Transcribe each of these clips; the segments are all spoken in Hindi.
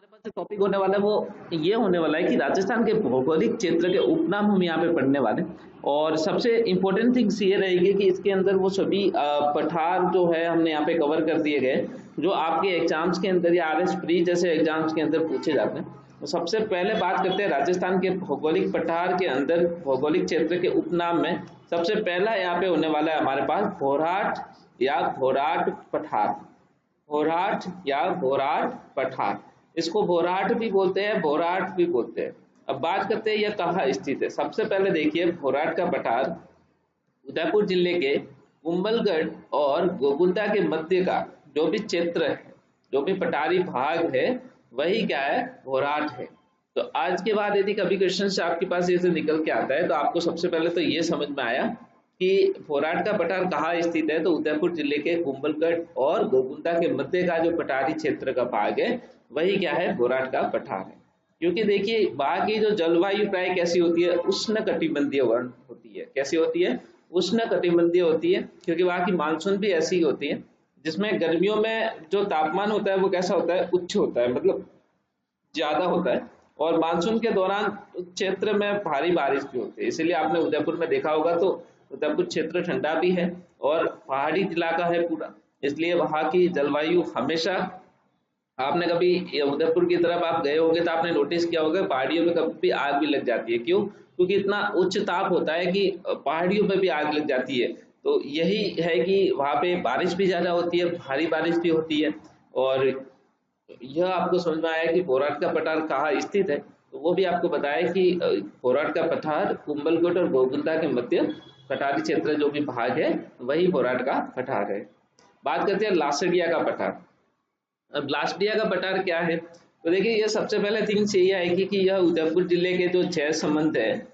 हमारे पास जो टॉपिक होने वाला है वो ये होने वाला है कि राजस्थान के भौगोलिक क्षेत्र के उपनाम हम यहाँ पे पढ़ने वाले हैं। और सबसे इम्पोर्टेंट थिंग्स ये रहेगी कि इसके अंदर वो सभी पठार जो है हमने यहाँ पे कवर कर दिए गए, जो आपके एग्जाम्स के अंदर या आरएस प्री जैसे एग्जाम्स के अंदर पूछे जाते हैं। तो सबसे पहले बात करते हैं राजस्थान के भौगोलिक पठार के अंदर भौगोलिक क्षेत्र के उपनाम में। सबसे पहला यहाँ पे होने वाला है हमारे पास भोराट या भोराट पठार। भोराट या भोराट पठार, इसको भोराट भी बोलते हैं, भोराट भी बोलते हैं। अब बात करते हैं यह कहाँ स्थित है। सबसे पहले देखिए भोराट का पठार उदयपुर जिले के कुंभलगढ़ और गोकुंदा के मध्य का जो भी क्षेत्र है, जो भी पठारी भाग है, वही क्या है, भोराट है। तो आज के बाद यदि कभी क्वेश्चन आपके पास ऐसे निकल के आता है तो आपको सबसे पहले तो ये समझ में आया कि भोराट का पठार कहाँ स्थित है। तो उदयपुर जिले के कुंभलगढ़ और गोकुंदा के मध्य का जो पठारी क्षेत्र का भाग है, वही क्या है, भोराट का पठार है। क्योंकि देखिए वहां की जो जलवायु प्राय कैसी होती है, उष्ण कटिबंधीय वर्ण होती है। कैसी होती है, उष्ण कटिबंधीय होती है। क्योंकि वहां की मानसून भी ऐसी ही होती है, जिसमें गर्मियों में जो तापमान होता है वो कैसा होता है, उच्च होता है, मतलब ज्यादा होता है। और मानसून के दौरान क्षेत्र में भारी बारिश भी होती है। इसलिए आपने उदयपुर में देखा होगा तो उदयपुर क्षेत्र ठंडा भी है और पहाड़ी इलाका है पूरा, इसलिए वहां की जलवायु हमेशा, आपने कभी उदयपुर की तरफ आप गए होंगे तो आपने नोटिस किया होगा पहाड़ियों में कभी भी आग भी लग जाती है। क्यों? क्योंकि इतना उच्च ताप होता है कि पहाड़ियों में भी आग लग जाती है। तो यही है कि वहां पे बारिश भी ज्यादा होती है, भारी बारिश भी होती है। और यह आपको समझ में आया कि भोराट का पठार कहाँ स्थित है। तो वो भी आपको बताया कि भोराट का पठार कुंभलगढ़ और गोकुंदा के मध्य पठारी क्षेत्र जो भी भाग है, वही भोराट का पठार है। बात करते हैं लासड़िया का पठार। अब लासड़िया का पठार क्या है, तो देखिए ये सबसे पहले थिंग्स यही आएगी कि यह उदयपुर जिले के जो जयसमंद है,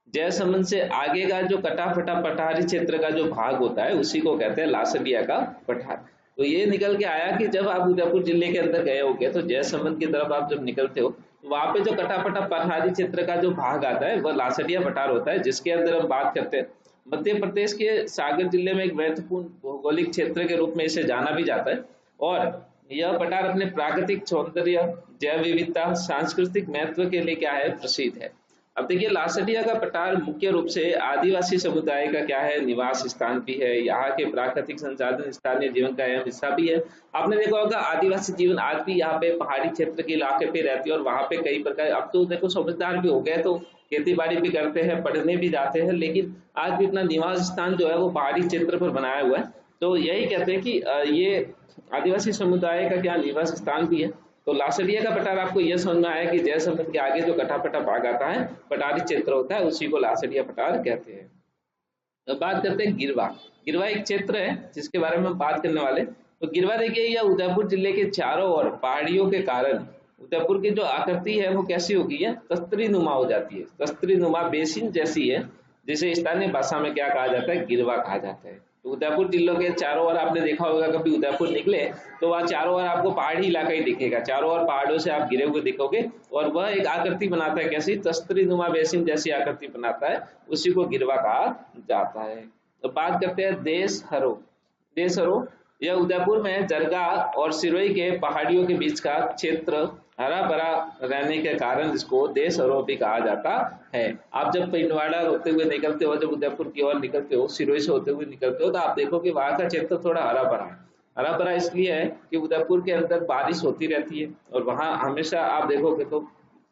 जयसमंद से आगे का जो कटाफटा पठारी क्षेत्र का जो भाग होता है, उसी को कहते हैं लासड़िया का पठार। तो ये निकल के आया कि जब आप उदयपुर जिले के अंदर गए होगे तो जयसमंद की तरफ आप जब निकलते हो तो वहां पे जो कटाफटा पठारी क्षेत्र का जो भाग आता है वह लासड़िया पठार होता है, जिसके अंदर हम बात करते हैं। मध्य प्रदेश के सागर जिले में एक महत्वपूर्ण भौगोलिक क्षेत्र के रूप में इसे जाना भी जाता है। और यह पठार अपने प्राकृतिक सौंदर्य, जैव विविधता, सांस्कृतिक महत्व के लिए क्या है, प्रसिद्ध है। अब देखिए लासड़िया का पठार मुख्य रूप से आदिवासी समुदाय का क्या है, निवास स्थान भी है। यहाँ के प्राकृतिक संसाधन स्थानीय जीवन का अहम हिस्सा भी है। आपने देखा होगा आदिवासी जीवन आज भी यहाँ पे पहाड़ी क्षेत्र के इलाके पे रहती है और वहां पे कई प्रकार, अब तो देखो समझदार भी हो गए तो खेती बाड़ी भी करते हैं, पढ़ने भी जाते हैं, लेकिन आज भी अपना निवास स्थान जो है वो पहाड़ी क्षेत्र पर बनाया हुआ है। तो यही कहते हैं कि ये आदिवासी समुदाय का क्या निवास स्थान भी है। तो लासड़िया का पठार आपको यह समझ में आया कि जयसमंद के आगे जो कटापटा भाग आता है, पठारी क्षेत्र होता है, उसी को लासड़िया पठार कहते हैं। तो बात करते हैं गिरवा। गिरवा एक क्षेत्र है जिसके बारे में हम बात करने वाले। तो गिरवा देखिए यह उदयपुर जिले के चारों ओर पहाड़ियों के कारण उदयपुर की जो आकृति है वो कैसी होगी है, तस्तरी नुमा हो जाती है। तस्तरी नुमा बेसिन जैसी है, जिसे स्थानीय भाषा में क्या कहा जाता है, गिरवा कहा जाता है। तो उदयपुर जिलों के चारों ओर आपने देखा होगा, कभी उदयपुर निकले तो वहाँ चारों ओर आपको पहाड़ी इलाका ही दिखेगा, चारों ओर पहाड़ों से आप घिरे हुए दिखोगे और वह एक आकृति बनाता है, कैसी, तस्तरी नुमा बेसिन जैसी आकृति बनाता है, उसी को गिरवा कहा जाता है। तो बात करते हैं देशहरो। देशहरो यह उदयपुर में जरगा और सिरोही के पहाड़ियों के बीच का क्षेत्र हरा भरा रहने के कारण इसको देशहरो भी कहा जाता है। आप जब पिंडवाड़ा होते हुए निकलते हो, जब उदयपुर की ओर निकलते हो, सिरोही से होते हुए निकलते हो, तो आप देखो कि वहां का क्षेत्र थोड़ा हरा भरा है। हरा भरा इसलिए है कि उदयपुर के अंदर बारिश होती रहती है और वहां हमेशा आप देखोगे तो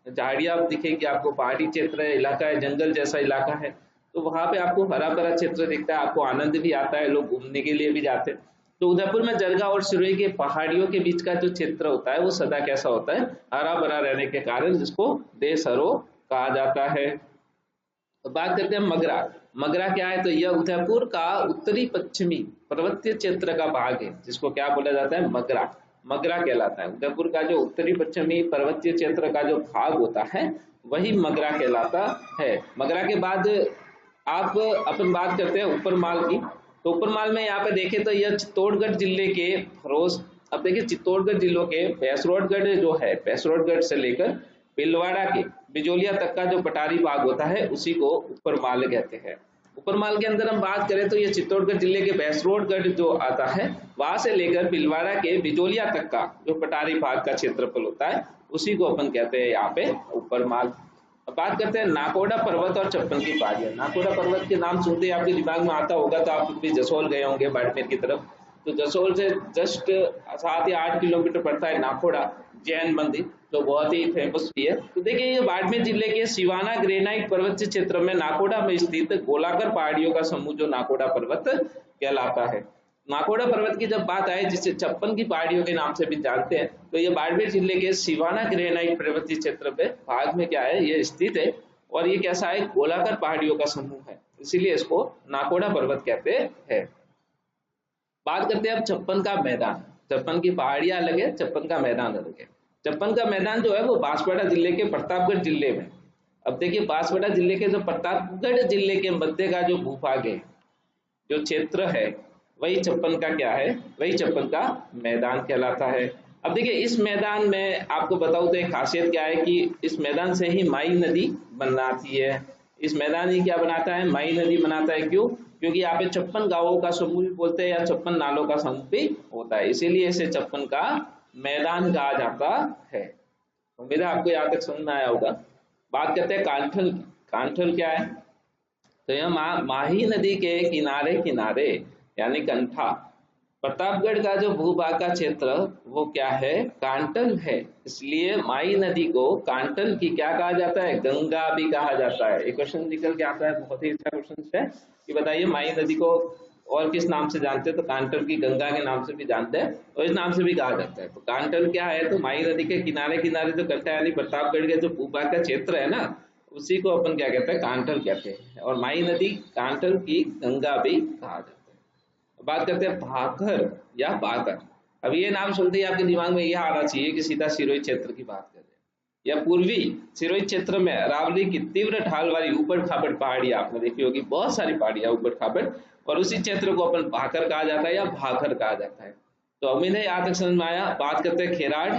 झाड़ियां दिखेगी आपको, पहाड़ी क्षेत्र है, इलाका है, जंगल जैसा इलाका है। तो वहां पे आपको हरा भरा क्षेत्र दिखता है, आपको आनंद भी आता है, लोग घूमने के लिए भी जाते हैं। तो उदयपुर में जरगा और सिरोही के पहाड़ियों के बीच का जो क्षेत्र होता है वो सदा कैसा होता है, हरा भरा रहने के कारण जिसको देशहरो कहा जाता है। तो बात करते हैं मगरा। मगरा क्या है, तो यह उदयपुर का उत्तरी पश्चिमी पर्वतीय क्षेत्र का भाग है, जिसको क्या बोला जाता है, मगरा। मगरा कहलाता है। उदयपुर का जो उत्तरी पश्चिमी पर्वतीय क्षेत्र का जो भाग होता है वही मगरा कहलाता है। मगरा के बाद आप अपन बात करते हैं ऊपरमाल की। तो ऊपरमाल में यहाँ पे देखें तो यह चित्तौड़गढ़ जिले के फरोज, अब देखिए चित्तौड़गढ़ जिलों के भैंसरोडगढ़ जो है, भैंसरोडगढ़ से लेकर भीलवाड़ा के बिजोलिया तक का जो पठारी भाग होता है उसी को ऊपरमाल कहते हैं। ऊपरमाल के अंदर हम बात करें तो ये चित्तौड़गढ़ जिले के भैंसरोडगढ़ जो आता है वहां से लेकर भीलवाड़ा के बिजोलिया तक का जो पठारी भाग का क्षेत्रफल होता है उसी को अपन कहते हैं यहाँ पे ऊपरमाल। अब बात करते हैं नाकोड़ा पर्वत और छप्पन की पहाड़ियां। नाकोड़ा पर्वत के नाम सुनते ही आपके दिमाग में आता होगा तो आप भी जसोल गए होंगे बाड़मेर की तरफ, तो जसोल से जस्ट 7 या 8 किलोमीटर पड़ता है नाकोड़ा जैन मंदिर जो बहुत ही फेमस भी है। तो देखिए ये बाड़मेर जिले के सिवाना ग्रेनाइट पर्वतीय क्षेत्र में नाकोड़ा में स्थित गोलाकार पहाड़ियों का समूह जो नाकोड़ा पर्वत कहलाता है। नाकोड़ा पर्वत की जब बात आए जिसे छप्पन की पहाड़ियों के नाम से भी जानते हैं, तो ये बाड़मेर जिले के सिवाना ग्रेनाइट पर्वतीय क्षेत्र पे भाग में क्या है ये स्थित है और ये कैसा है गोलाकार पहाड़ियों का समूह है, इसीलिए इसको नाकोड़ा पर्वत कहते हैं। बात करते हैं अब छप्पन का मैदान। छप्पन की पहाड़ियां अलग है, छप्पन का मैदान अलग है। छप्पन का मैदान जो है वो बांसवाड़ा जिले के प्रतापगढ़ जिले में। अब देखिए बांसवाड़ा जिले के जो प्रतापगढ़ जिले के मध्य का जो भूभाग है, जो क्षेत्र है, वही छप्पन का क्या है, वही छप्पन का मैदान कहलाता है। अब देखिए इस मैदान में आपको बताऊं तो एक खासियत क्या है कि इस मैदान से ही माई नदी बनाती है। इस मैदान ही क्या बनाता है, माई नदी बनाता है। क्यों? क्योंकि यहाँ पे 56 गांवों का समूह भी बोलते हैं या 56 नालों का समूह भी होता है, इसीलिए इसे छप्पन का मैदान कहा जाता है। उम्मीद है आपको यहाँ तक समझ में आया होगा। बात करते हैं कांठल। कांठल क्या है, तो यह माही नदी के किनारे किनारे यानी कंठा, प्रतापगढ़ का जो भूभाग का क्षेत्र वो क्या है, कांटल है, इसलिए माई नदी को कांटल की क्या कहा जाता है, गंगा भी कहा जाता है। एक क्वेश्चन निकल के आता है, बहुत ही अच्छा क्वेश्चन है कि बताइए माई नदी को और किस नाम से जानते हैं, तो कांटल की गंगा के नाम से भी जानते हैं और इस नाम से भी कहा जाता है। तो कांटल क्या है, तो माई नदी के किनारे किनारे जो कंठा यानी प्रतापगढ़ के जो भूभाग का क्षेत्र है ना, उसी को अपन क्या कहते हैं, कांटल कहते हैं। और माई नदी कांटल की गंगा भी कहा जाता है। बात करते हैं भाखर या बाकर। अब ये नाम सुनते ही आपके दिमाग में यह आना चाहिए कि सीधा सिरोही क्षेत्र की बात कर रहे हैं। या पूर्वी सिरोही क्षेत्र में अरावली की तीव्र ढाल वाली ऊबड़ खाबड़ पहाड़ियां आपने देखी होगी, बहुत सारी पहाड़ियां ऊबड़ खाबड़, और उसी क्षेत्र को अपन भाकर कहा जाता है या भाखर कहा जाता है। तो उम्मीद है यहाँ तक समझ में आया। बात करते हैं खेराड़।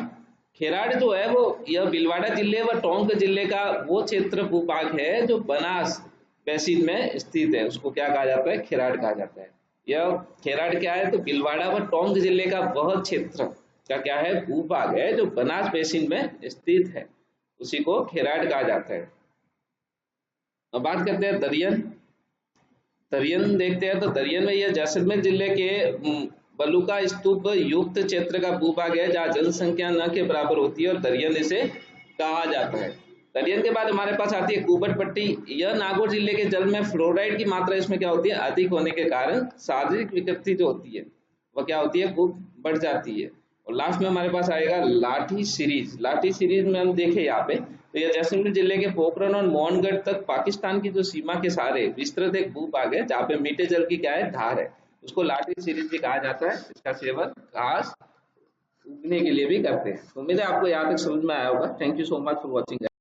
खेराड़ जो है वो यह भीलवाड़ा जिले व टोंक जिले का वो क्षेत्र भूभाग है जो बनास बेसिन में स्थित है, उसको क्या कहा जाता है, खेराड़ कहा जाता है। यह खेराड़ क्या है, तो भीलवाड़ा व टोंक जिले का वह क्षेत्र का क्या है, भूभाग है जो बनास बेसिन में स्थित है, उसी को खेराड़ कहा जाता है। अब बात करते हैं दरियन। दरियन देखते हैं, तो दरियन में यह जैसलमेर जिले के बलुका स्तूप युक्त क्षेत्र का भूभाग है जहाँ जनसंख्या न के बराबर होती है और दरियन इसे कहा जाता है। दरियन के बाद हमारे पास आती है कुबर पट्टी। यह नागौर जिले के जल में फ्लोराइड की मात्रा इसमें क्या होती है, अधिक होने के कारण शारीरिक विकृति जो होती है वह क्या होती है, खूब बढ़ जाती है। और लास्ट में हमारे पास आएगा लाठी सीरीज। लाठी सीरीज में हम देखें यहाँ पे, तो यह जैसलमेर जिले के पोखरण और मोहनगढ़ तक पाकिस्तान की जो सीमा के सहारे विस्तृत एक भूभाग है जहाँ पे मीठे जल की क्या है, धार है, उसको लाठी सीरीज भी कहा जाता है। इसका सेवन घास उगने के लिए भी करते हैं। तो उम्मीद है आपको यहाँ तक समझ में आया होगा। Thank you so much for watching.